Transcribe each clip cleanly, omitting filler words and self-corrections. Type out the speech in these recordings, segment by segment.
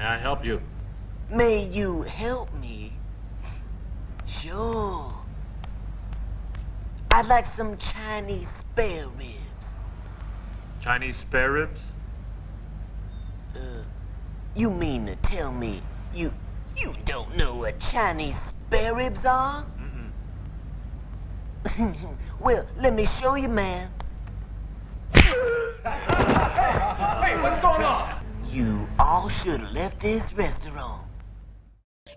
May I help you? May you help me? Sure. I'd like some Chinese spare ribs. Chinese spare ribs? You mean to tell me you don't know what Chinese spare ribs are? Mm-mm. Well, let me show you, man. Hey, what's going on? You all should have left this restaurant.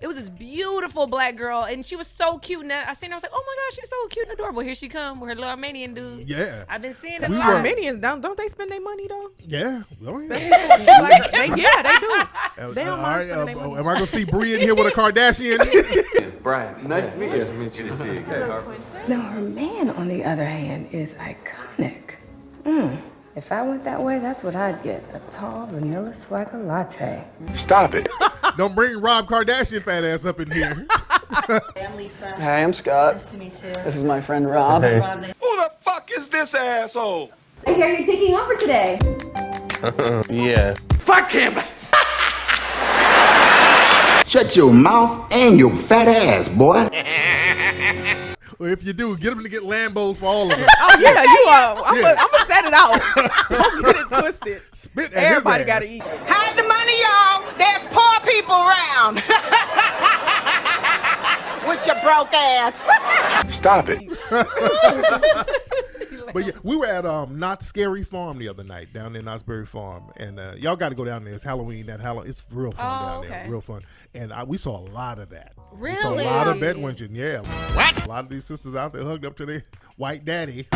It was this beautiful black girl, and she was so cute. And I seen her, I was like, oh my gosh, she's so cute and adorable. Here she come with her little Armenian dude. Yeah. I've been seeing it. Armenians, don't they spend their money though? Yeah. Oh, yeah. They do. They don't mind spending their money. Am I going to see Bree in here with a Kardashian? Brian, nice to meet you. Nice to meet you. See you again. Now, her man, on the other hand, is iconic. If I went that way, that's what I'd get. A tall vanilla swagger latte. Stop it. Don't bring Rob Kardashian fat ass up in here. I'm Lisa. Hi, I'm Scott. Nice to meet you. This is my friend Rob. Hey. Who the fuck is this asshole? I hear you're taking over today. Yeah. Fuck him! Shut your mouth and your fat ass, boy. Or if you do, get them to get Lambos for all of us. Oh yeah, you are. I'm gonna set it out. Don't get it twisted. Spit at Everybody his ass. gotta eat. Hide the money, y'all. There's poor people around. With your broke ass. Stop it. But yeah, we were at Not Scary Farm the other night down in Knott's Berry Farm, and y'all got to go down there. It's Halloween. It's real fun down there, real fun. And we saw a lot of that. Really? We saw a lot of bedwenching. Yeah. What? A lot of these sisters out there hugged up to their white daddy.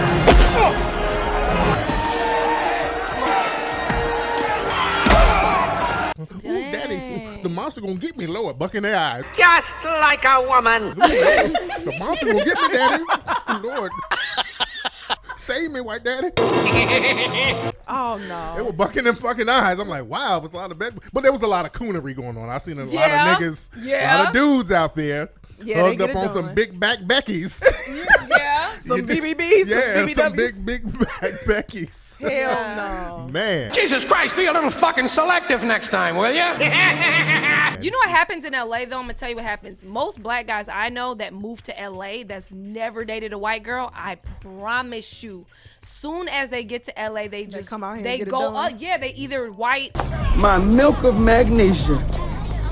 Daddy, the monster gonna get me, Lord, bucking their eyes. Just like a woman. The monster gonna get me, Daddy. Lord. Save me, white daddy. Oh no. They were bucking them fucking eyes. I'm like, wow, it was a lot of but there was a lot of coonery going on. I seen a lot of niggas, a lot of dudes out there hugged up on some big back Beckys. Some BBBs. Yeah, some BBWs. big back Beckys. Hell no. Man. Jesus Christ, be a little fucking selective next time, will ya? You know what happens in LA though? I'm gonna tell you what happens. Most black guys I know that move to LA that's never dated a white girl, I promise you, soon as they get to LA, they just come out here they and get it go done. up. Yeah, they either white. My milk of magnesia.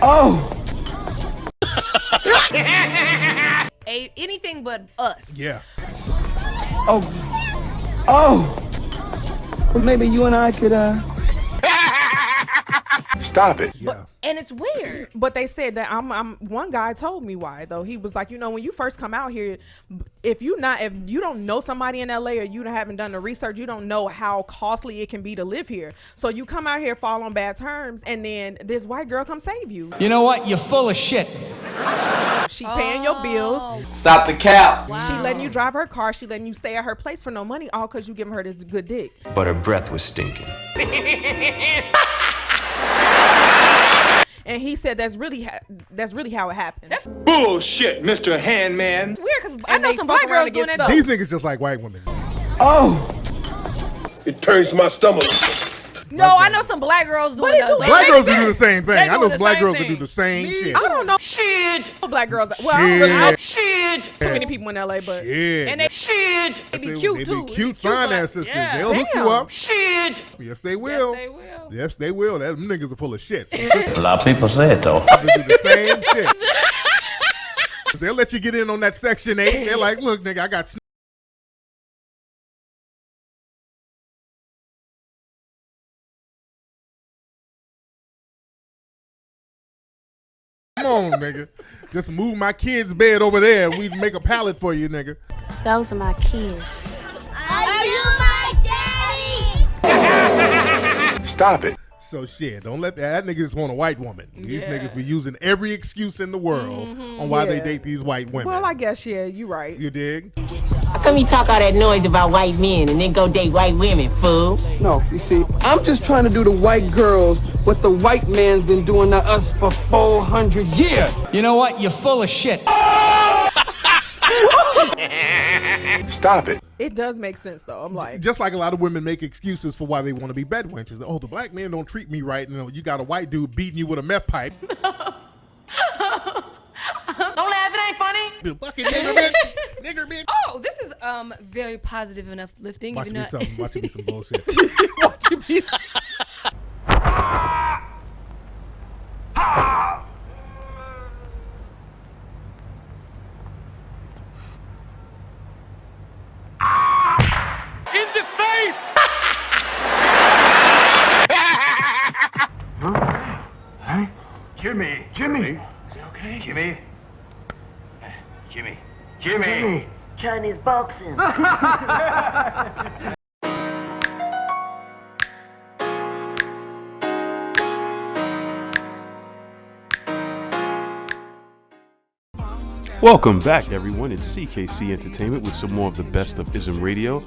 Oh. Anything but us. Yeah. Oh. Well, maybe you and I could, Stop it. Yeah. And it's weird. But they said that one guy told me why though. He was like, when you first come out here, if you don't know somebody in LA or you haven't done the research, you don't know how costly it can be to live here. So you come out here, fall on bad terms, and then this white girl come save you. You know what? You're full of shit. She paying your bills. Stop the cap. She letting you drive her car. She letting you stay at her place for no money, all because you giving her this good dick. But her breath was stinking. And he said that's really how it happened. That's Bullshit, Mr. Handman. weird because I know some black girls doing that. These niggas just like white women. Oh. It turns my stomach. No, I know some black girls doing those. Black girls do the same thing. I know the black same girls that thing. do the same shit. I don't know. Shit. Black girls. Well, I don't really know Shit. too many people in LA, but Yeah. And they Shit. be cute too. They be cute, fine ass sisters. Yeah. They'll hook you up. Shit. Yes, they will. Yes, they will. Yes, they will. Them niggas are full of shit. So A lot of people say it, though. they do the same shit. They'll let you get in on that Section 8. They're like, look, nigga, I got Come on, nigga. Just move my kid's bed over there and we make a pallet for you, nigga. Those are my kids. Are you my daddy? Stop it. So shit, don't let that nigga just want a white woman. These niggas be using every excuse in the world on why they date these white women. well, I guess you're right. You dig? How come you talk all that noise about white men and then go date white women, fool? No, you see, I'm just trying to do to white girls what the white man's been doing to us for 400 years. You know what? You're full of shit. Stop it. It does make sense though. I'm like, just like a lot of women make excuses for why they want to be bed wenches. Oh, the black man don't treat me right. You got a white dude beating you with a meth pipe. Don't laugh, it ain't funny. The fucking nigger bitch. Nigger bitch. Oh, this is very positive and uplifting. Watch me some bullshit. watch me. In the face! Huh? Jimmy. Is it okay? Jimmy. Chinese boxing. Welcome back, everyone. It's C.K.C. Entertainment with some more of the best of IzmRadio.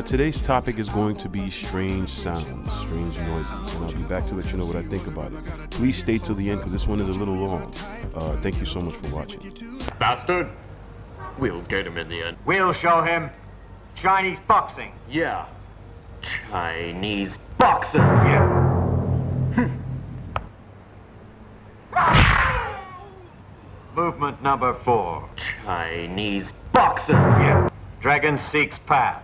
Today's topic is going to be strange sounds, strange noises, and I'll be back to let you know what I think about it. Please stay till the end because this one is a little long. Thank you so much for watching. Bastard. We'll get him in the end. We'll show him Chinese boxing. Yeah. Chinese boxing. Yeah. Movement number 4. Chinese boxing. Yeah. Dragon seeks path.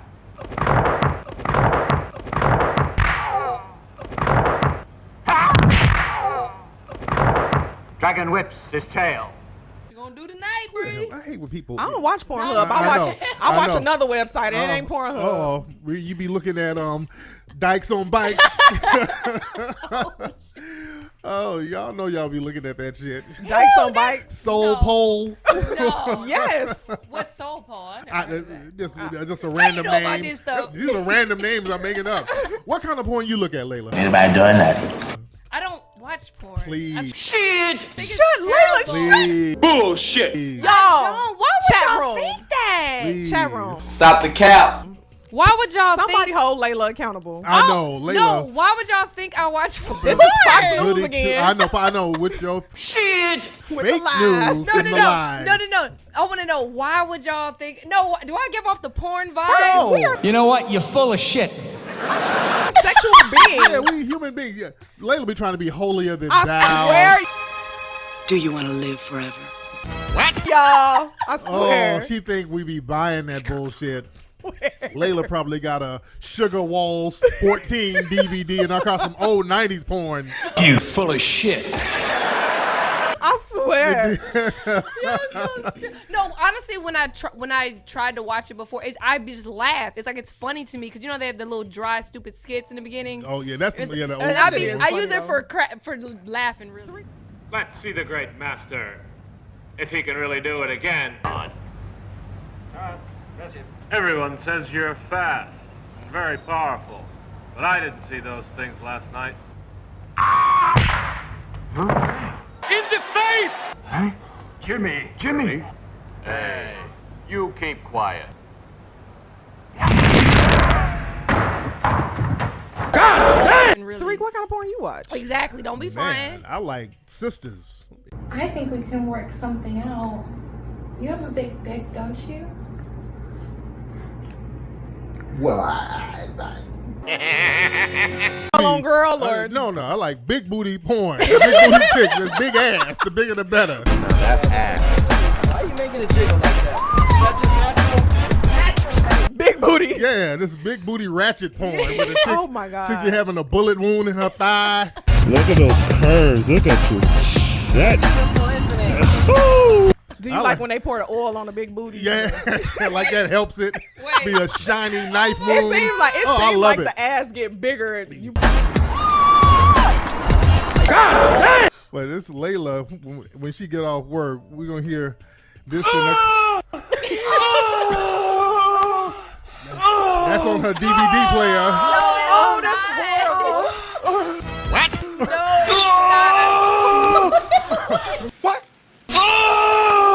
Dragon whips his tail. You gonna do tonight, Bree? I hate when people. I don't watch Pornhub. I watch another website. And it ain't Pornhub. Oh, you be looking at dykes on bikes. Oh, y'all know y'all be looking at that shit. Dykes on bikes. Soul pole. No. Yes. What's soul pole? Just a random name. These are random names I'm making up. What kind of porn you look at, Layla? Anybody doing that? I don't watch porn. Please. Shut, Layla. Please. Bullshit. Y'all. Why would Chat y'all room. think that? Please. Chat room. Stop the cap. Why would y'all Somebody think? hold Layla accountable. I know, Layla. No, why would y'all think I watch porn? This is Fox News Goody again. I know. With your Shit. With fake the lies. news No. and the lies. No. I want to know, why would y'all think? No, do I give off the porn vibe? No. You know what? You're full of shit. Sexual beings. Yeah, we human beings. Yeah. Layla be trying to be holier than I thou. swear. Do you want to live forever? What? Y'all. I swear. Oh, she think we be buying that bullshit. Layla probably got a Sugar Walls 14 DVD and I got some old 90s porn. You full of shit. I swear. No, honestly, when I tried to watch it before, I just laugh. It's like it's funny to me because they have the little dry, stupid skits in the beginning. Oh yeah, that's the old I use it for laughing. Really. Let's see the great master. If he can really do it again. That's it. Everyone says you're fast and very powerful, but I didn't see those things last night. In the face! Huh? Jimmy. Hey, you keep quiet. Tariq, what kind of porn you watch? Exactly. Don't be frying. I like sisters. I think we can work something out. You have a big dick, don't you? Well, on girl or no, I like big booty porn. Big booty chicks, just big ass. The bigger the better. That's ass. Why are you making a jiggle like that? Is that just natural? Big booty. Yeah, this big booty ratchet porn. Where the chicks, Oh my God. Chicks be having a bullet wound in her thigh. Look at those curves. Look at you. Do you like when they pour the oil on the big booty? Yeah, like that helps it be a shiny knife It wound. seems like I love it. the ass get bigger. And you... But this Layla, when she get off work, we're gonna hear this. That's on her DVD player. Oh, that's horrible. What? What?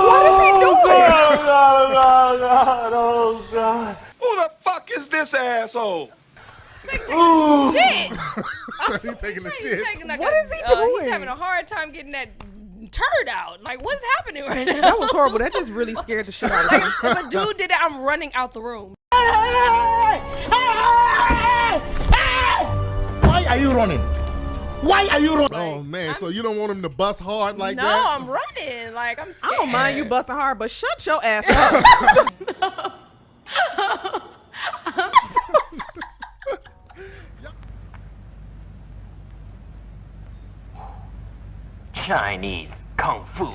What is he doing? Oh, God. Who the fuck is this asshole? Shit. He's taking the shit. What is he doing? He's having a hard time getting that turd out. Like, what's happening right now? That was horrible. That just really scared the shit out of me. If a dude did it, I'm running out the room. Why are you running? Why are you running? Oh man, so you don't want him to bust hard like no, that? No, I'm running. Like I'm scared. I don't mind you busting hard, but shut your ass up. Chinese Kung Fu.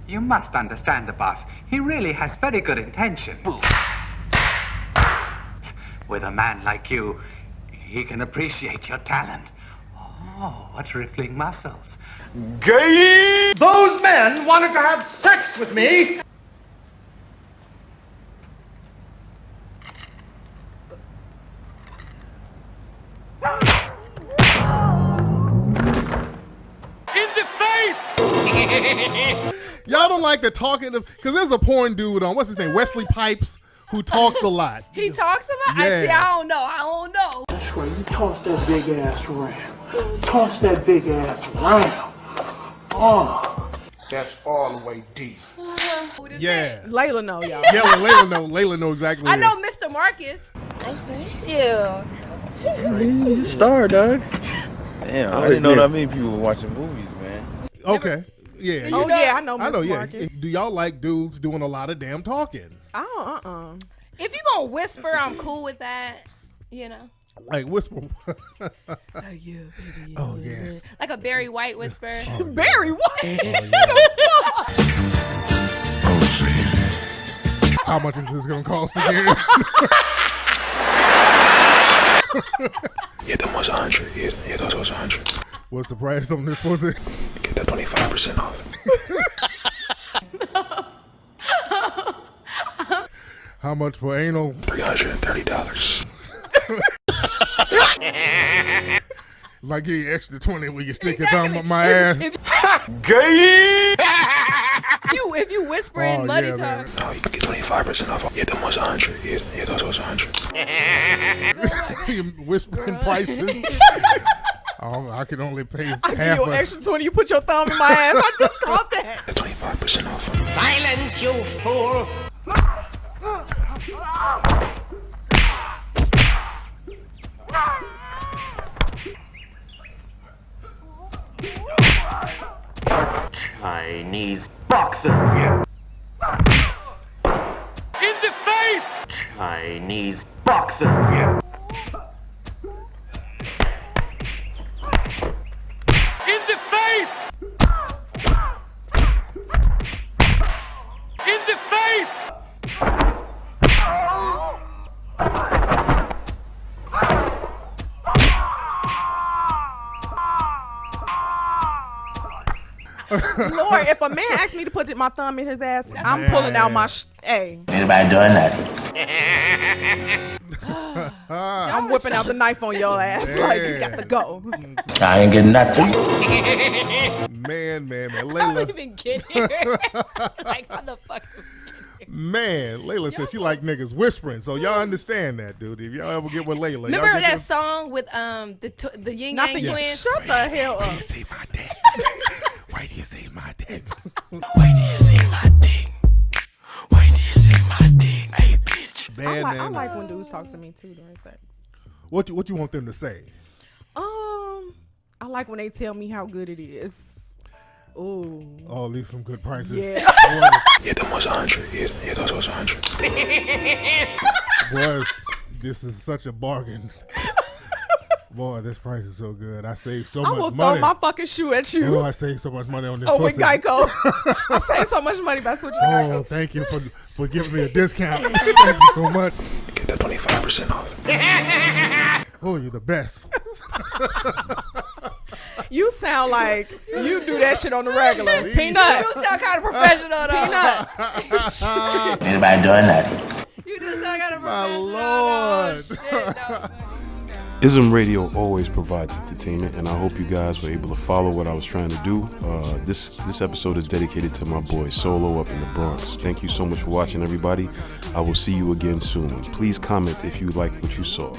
You must understand the boss. He really has very good intention. With a man like you, he can appreciate your talent. Oh, what rippling muscles. Gay! Those men wanted to have sex with me! In the face! Y'all don't like the talking, because there's a porn dude on, what's his name, Wesley Pipes, who talks a lot. He talks a lot? Yeah. I don't know. That's right, you toss that big ass around. Toss that big ass around. Oh. That's all the way deep. Yeah. Layla know, y'all. Yeah, Layla know exactly what I it know is. Mr. Marcus. Nice to meet you. You star, dog. Damn, I didn't know that many people were watching movies, man. Okay. Yeah. Oh, yeah, I know Mr. Yeah. Marcus. Do y'all like dudes doing a lot of damn talking? Oh, If you gonna whisper, I'm cool with that. You know. Like whisper. Oh yeah, baby. Oh yes. Like a Barry White whisper. Oh, yeah. Barry White. How much is this gonna cost again? Yeah, that was 100. Yeah, that was 100. What's the price on this pussy? Get that 25% off. How much for anal? $330. If I give you extra 20, will you stick your thumb up my ass? Gay! If you whisper in muddy talk. No, you can get 25% off. Yeah, that was 100. Yeah, that was 100. Whispering prices. Oh, I can only pay I give half you an extra 20, you put your thumb in my ass. I just caught that. 25% off. Silence, you fool! Chinese boxer. In the face! Chinese boxer. In the face! In the face! Lord, if a man asks me to put my thumb in his ass, I'm pulling out my hey. Anybody doing that? I'm whipping out the knife on your ass. Like, you got to go. I ain't getting nothing. Man. How Layla. did we even get here? Like, how the fuck? Man, Layla says she like niggas whispering, so y'all understand that, dude. If y'all ever get with Layla, Remember y'all that song with the Yin Not Yang the twins? Shut the hell up. Say my dick. Why do you say my dick? Why do you say my dick? Why do you say my dick? Hey, bitch. I like when dudes talk to me too during sex. What you want them to say? I like when they tell me how good it is. Ooh. Oh, leave some good prices. Yeah. Yeah, that was 100. Yeah, that was 100. Boy, this is such a bargain. Boy, this price is so good. I saved so much money. I will throw my fucking shoe at you. Oh, I saved so much money on this. Oh, with pussy. Geico. I saved so much money by switching to Geico. Oh, thank you for giving me a discount. Thank you so much. Get that 25% off. Oh, you're the best. You sound like you do that shit on the regular. Peanut. You sound kind of professional, though. Peanut. Anybody doing that? You do sound kind of My professional. Lord. Oh, shit, no. IzmRadio always provides entertainment, and I hope you guys were able to follow what I was trying to do. This episode is dedicated to my boy Solo up in the Bronx. Thank you so much for watching, everybody. I will see you again soon. Please comment if you liked what you saw.